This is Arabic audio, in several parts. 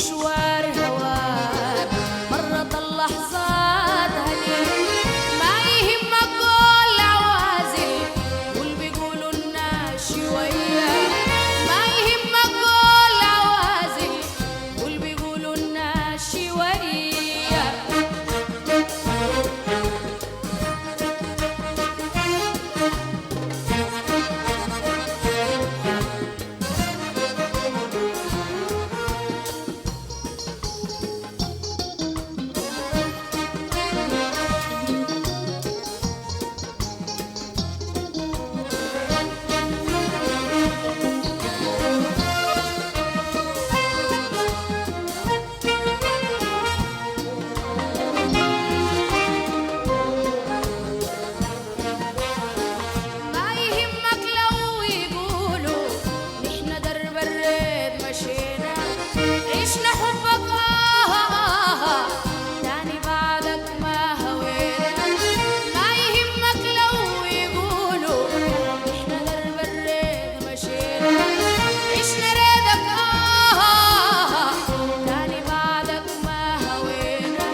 مشوار هوان مرت اللحظات هني ما يهمك قول عوازل قول بيقولوا الناس شوية ما يهمك قول عوازل قول بيقولوا الناس شوية ما يهمك لو يقولوا نحن درب الريد مشينا عشنا حبك تاني بعدك ما هوينا ما يهمك لو يقولوا نحن درب الريد مشينا عشنا ريدك تاني بعدك ما هوينا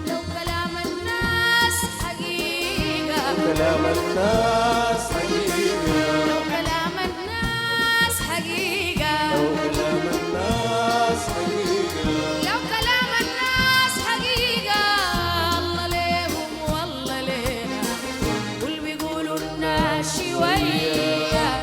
لو كلام الناس حقيقة كلام الناس حقيقة لو كلام الناس حقيقة لو كلام الناس حقيقة لو كلام الناس حقيقة الله ليهم والله لينا قول بيقولوا الناس شوية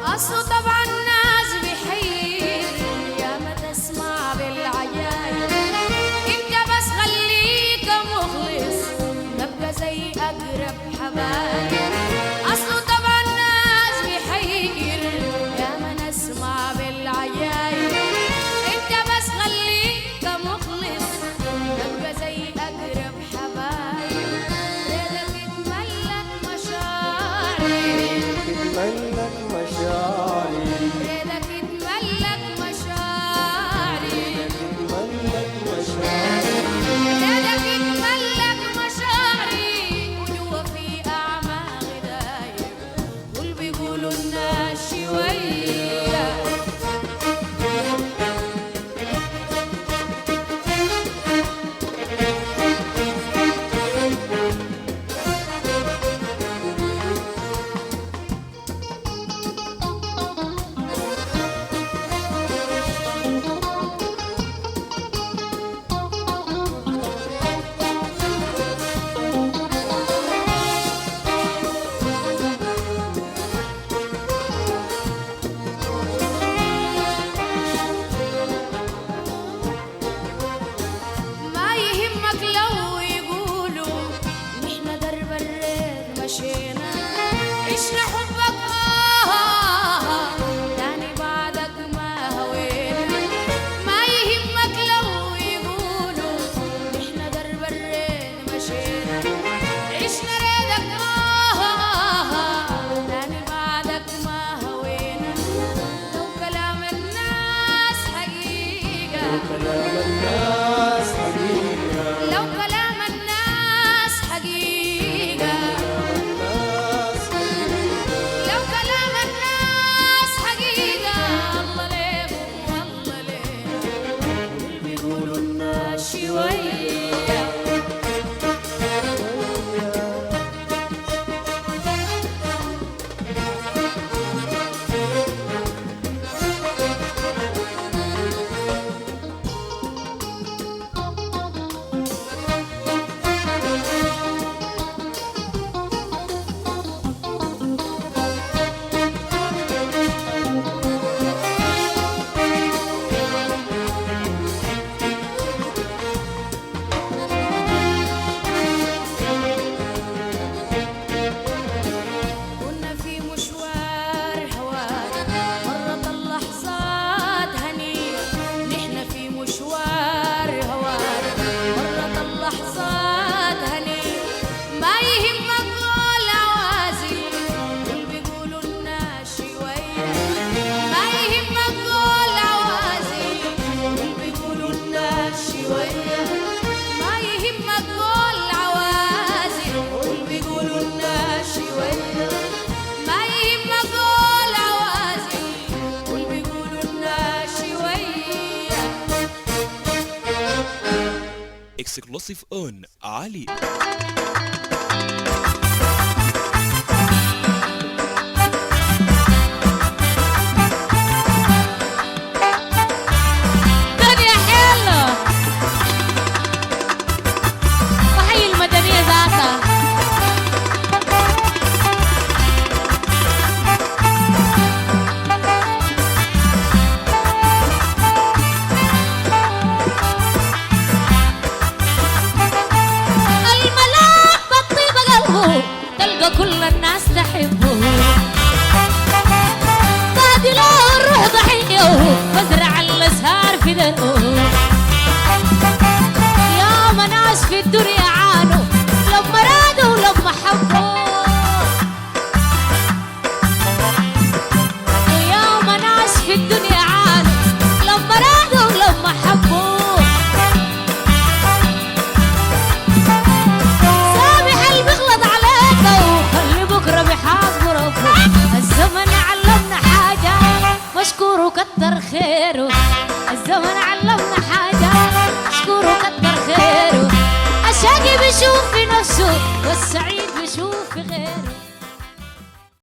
أصله طبعا الناس بحير يا ما تسمع بالعجايب انت بس خليك مخلص نبقى زي أقرب حبايب أصله طبعا الناس بحير يا ما نسمع بالعجايب انت بس خليك مخلص نبقى زي أقرب حبايب ريدك يتملك مشاعري تتملك مشاعري ريدك يتملك مشاعري تتملك مشاعري ريدك يتملك مشاعري وجوا في أعماق دايب قول بيقولوا الناس شوية exclusive on Ali. دنيا حلوة وحي المدنية ذاتها. الملاك بالطيبة قلبه تلقى كل الناس تحبه، بادي له الروح ضحية وازرع الأزهار في دربه. يا ناس في الدنيا عانوا لما رادوا ولما حبوا، يا ناس في الدنيا عانوا لما رادوا ولما حبوا. سامح اللي بيغلط عليك وخلي بكره بيحاسبه ربه. الزمن علمنا حاجة مشكور وكتر خيره، الزمن علمنا